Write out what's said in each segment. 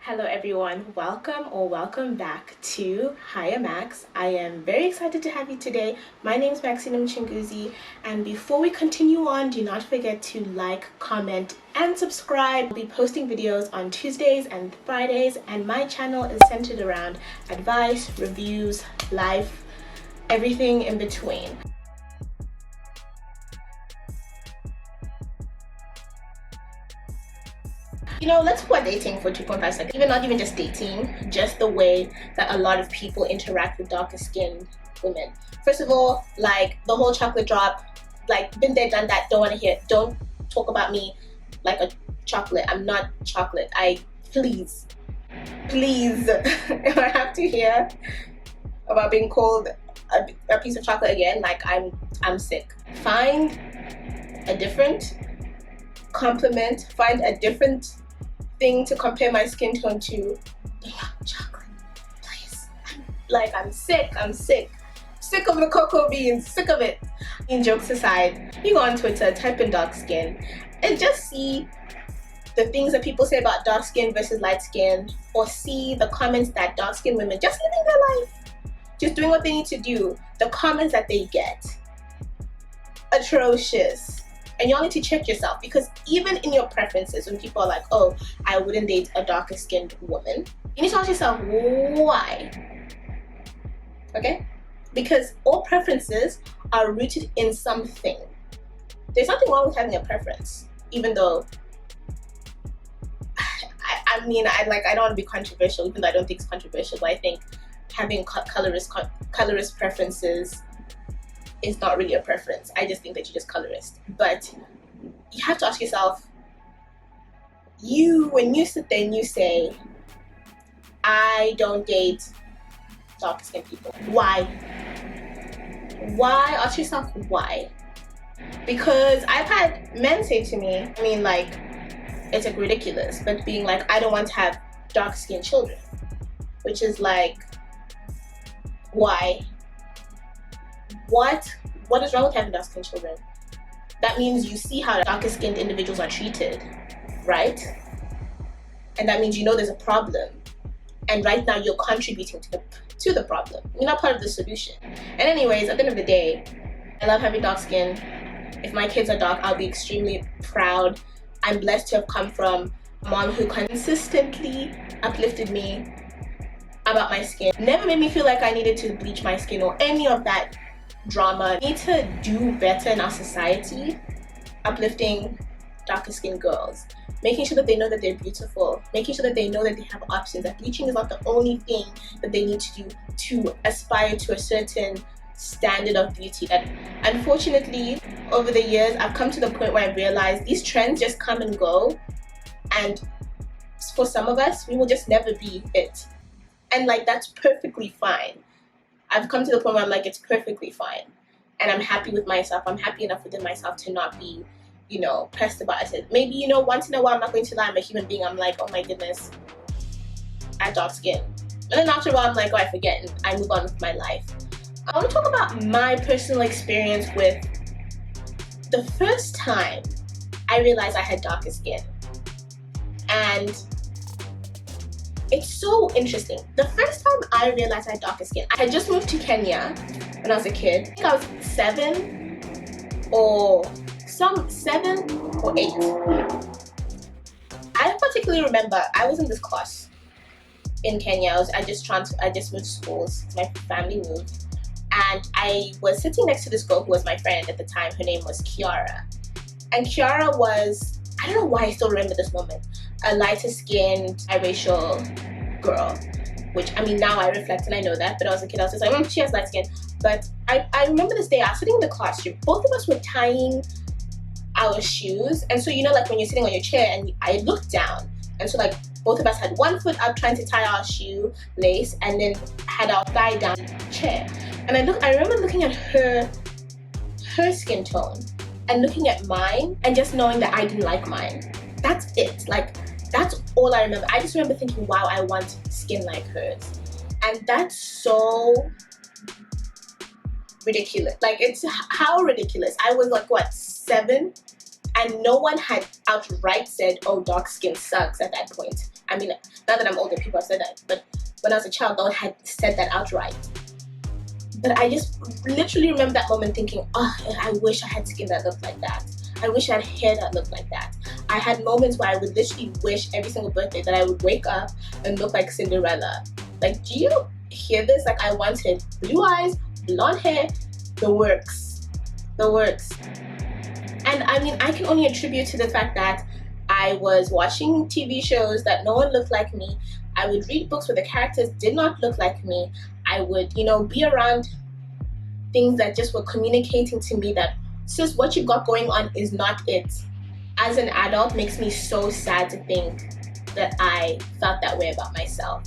Hello everyone, welcome back to Hiya Max. I am very excited to have you today. My name is Maxine Mchinguzi, and before we continue on, do not forget to like, comment, and subscribe. I'll be posting videos on Tuesdays and Fridays, and my channel is centered around advice, reviews, life, everything in between. Let's put dating for 2.5 seconds. Not even just dating, just the way that a lot of people interact with darker skinned women. First of all, like the whole chocolate drop, like been there, done that, don't want to hear, don't talk about me like a chocolate. I'm not chocolate. Please, if I have to hear about being called a piece of chocolate again, like I'm sick. Find a different compliment, find a different thing to compare my skin tone to. Chocolate, please. I'm sick of the cocoa beans, sick of it. Jokes aside, you go on Twitter, type in dark skin, and just see the things that people say about dark skin versus light skin, or see the comments that dark skin women just living their life, just doing what they need to do, the comments that they get, atrocious. And you all need to check yourself, because even in your preferences, when people are like, oh, I wouldn't date a darker skinned woman, you need to ask yourself, why? Okay? Because all preferences are rooted in something. There's nothing wrong with having a preference, even though I don't want to be controversial, even though I don't think it's controversial, but I think having colorist preferences is not really a preference. I just think that you're just colorist. But you have to ask yourself, when you sit there and you say, I don't date dark skinned people, why? Ask yourself why. Because I've had men say to me, it's like ridiculous, but being like, I don't want to have dark skinned children, which is like, why? What is wrong with having dark skinned children? That means you see how darker skinned individuals are treated, right? And that means there's a problem. And right now you're contributing to the problem. You're not part of the solution. And anyways, at the end of the day, I love having dark skin. If my kids are dark, I'll be extremely proud. I'm blessed to have come from a mom who consistently uplifted me about my skin. Never made me feel like I needed to bleach my skin or any of that drama. We need to do better in our society, uplifting darker skinned girls, making sure that they know that they're beautiful, making sure that they know that they have options, that bleaching is not the only thing that they need to do to aspire to a certain standard of beauty. And unfortunately, over the years, I've come to the point where I realized these trends just come and go, and for some of us, we will just never be it. And that's perfectly fine. I've come to the point where I'm like, it's perfectly fine. And I'm happy with myself. I'm happy enough within myself to not be, pressed about it. Maybe, once in a while, I'm not going to lie, I'm a human being. I'm like, oh my goodness, I have dark skin. And then after a while, I'm like, oh, I forget, and I move on with my life. I want to talk about my personal experience with the first time I realized I had darker skin. And it's so interesting. The first time I realized I had darker skin, I had just moved to Kenya when I was a kid. I think I was 7 or 8. I particularly remember I was in this class in Kenya. I just moved schools. My family moved, and I was sitting next to this girl who was my friend at the time. Her name was Kiara, and Kiara was, I don't know why I still remember this moment, a lighter skinned, biracial girl, which now I reflect and I know that, but I was a kid, I was just like, she has light skin. But I remember this day, I was sitting in the classroom, both of us were tying our shoes, and so when you're sitting on your chair, and I looked down, and so both of us had one foot up trying to tie our shoe lace, and then had our thigh down chair. And I remember looking at her skin tone and looking at mine, and just knowing that I didn't like mine. That's it. That's all I remember. I just remember thinking, wow, I want skin like hers. And that's so ridiculous. It's how ridiculous. I was 7? And no one had outright said, oh, dark skin sucks at that point. I mean, now that I'm older, people have said that, but when I was a child, no one had said that outright. But I just literally remember that moment thinking, oh, I wish I had skin that looked like that. I wish I had hair that looked like that. I had moments where I would literally wish every single birthday that I would wake up and look like Cinderella. Like, do you hear this? Like, I wanted blue eyes, blonde hair, the works. The works. And I mean, I can only attribute to the fact that I was watching TV shows that no one looked like me. I would read books where the characters did not look like me. I would, you know, be around things that just were communicating to me that, sis, what you've got going on is not it. As an adult, makes me so sad to think that I felt that way about myself.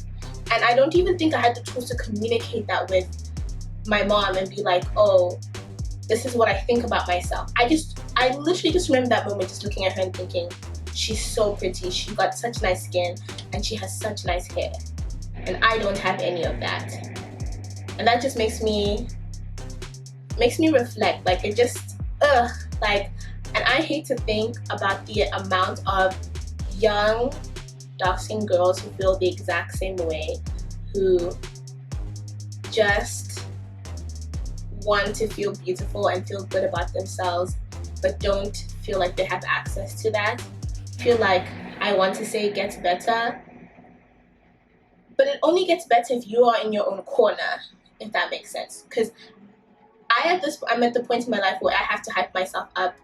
And I don't even think I had the tools to communicate that with my mom and be like, oh, this is what I think about myself. I literally just remember that moment, just looking at her and thinking, she's so pretty, she got such nice skin, and she has such nice hair. And I don't have any of that. And that just makes me reflect. Like, it just, like, and I hate to think about the amount of young, dark-skinned girls who feel the exact same way, who just want to feel beautiful and feel good about themselves, but don't feel like they have access to that. Feel like, I want to say it gets better, but it only gets better if you are in your own corner, if that makes sense. Because I'm at the point in my life where I have to hype myself up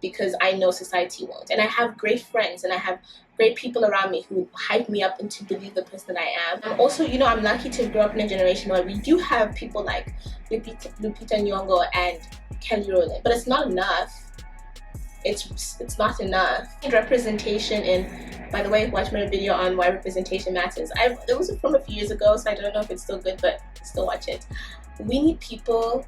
because I know society won't. And I have great friends and I have great people around me who hype me up into believe the person that I am. I'm also, you know, I'm lucky to grow up in a generation where we do have people like Lupita Nyong'o and Kelly Rowland, but it's not enough. It's not enough. Representation in, by the way, watch my video on why representation matters. It was from a few years ago, so I don't know if it's still good, but still watch it. We need people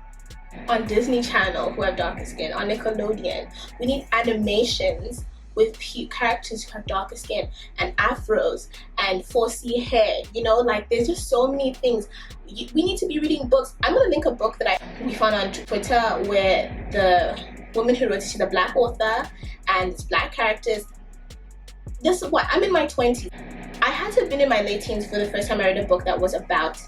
on Disney Channel who have darker skin, on Nickelodeon. We need animations with characters who have darker skin and afros and 4C hair. You know, like, there's just so many things. We need to be reading books. I'm gonna link a book that we found on Twitter where the woman who wrote it, she's a black author and it's black characters. This is what, I'm in my 20s. I had to have been in my late teens for the first time I read a book that was about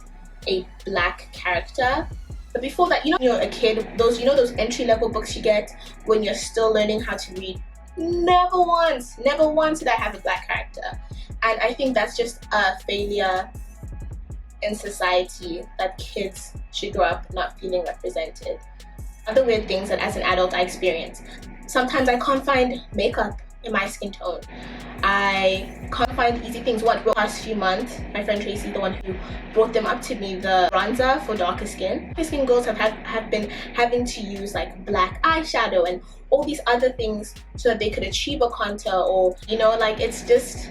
a black character. But before that, you know, you're a kid, those entry-level books you get when you're still learning how to read. Never once did I have a black character. And I think that's just a failure in society, that kids should grow up not feeling represented. Other weird things that as an adult I experience. Sometimes I can't find makeup in my skin tone. I can't find easy things. The past few months, my friend Tracy, the one who brought them up to me, the bronzer for darker skin. Darker skin girls have been having to use like black eyeshadow and all these other things so that they could achieve a contour, or, you know, like, it's just,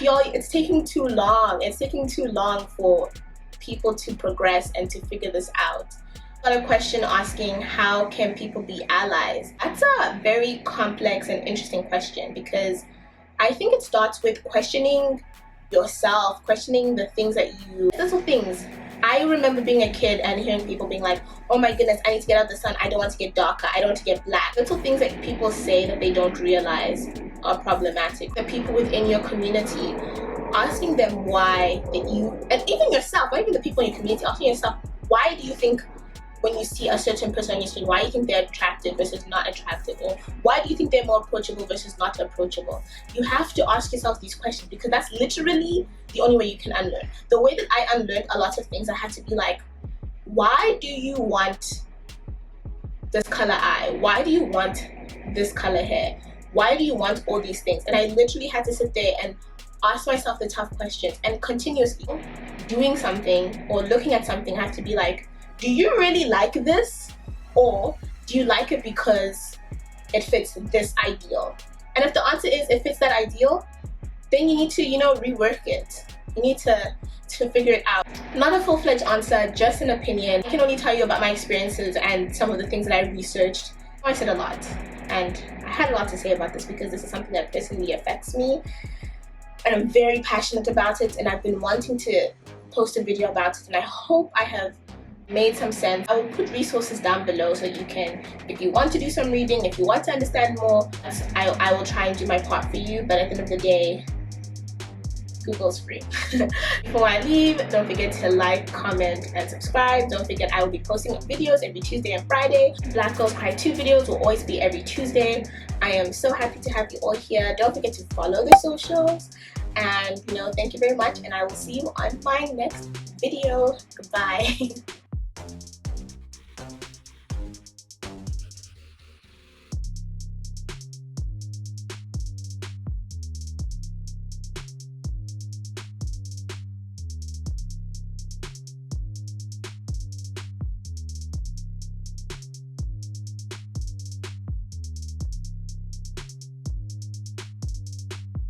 y'all, it's taking too long. It's taking too long for people to progress and to figure this out. Got a question asking, how can people be allies? That's a very complex and interesting question, because I think it starts with questioning yourself, questioning the things that you, little things. I remember being a kid and hearing people being like, oh my goodness, I need to get out of the sun, I don't want to get darker, I don't want to get black. Little things that people say that they don't realize are problematic. The people within your community, asking them why that you, and even yourself, not even the people in your community, asking yourself, why do you think when you see a certain person on your screen, why do you think they're attractive versus not attractive? Or why do you think they're more approachable versus not approachable? You have to ask yourself these questions, because that's literally the only way you can unlearn. The way that I unlearned a lot of things, I had to be like, why do you want this color eye? Why do you want this color hair? Why do you want all these things? And I literally had to sit there and ask myself the tough questions, and continuously doing something or looking at something, I have to be like, do you really like this? Or do you like it because it fits this ideal? And if the answer is it fits that ideal, then you need to, you know, rework it. You need to figure it out. Not a full-fledged answer, just an opinion. I can only tell you about my experiences and some of the things that I researched. I said a lot, and I had a lot to say about this because this is something that personally affects me, and I'm very passionate about it, and I've been wanting to post a video about it, and I hope I have made some sense. I will put resources down below so you can, if you want to do some reading, if you want to understand more, I will try and do my part for you. But at the end of the day, Google's free. Before I leave, don't forget to like, comment, and subscribe. Don't forget I will be posting videos every Tuesday and Friday. Black Girls Cry 2 videos will always be every Tuesday. I am so happy to have you all here. Don't forget to follow the socials. And thank you very much, and I will see you on my next video. Goodbye.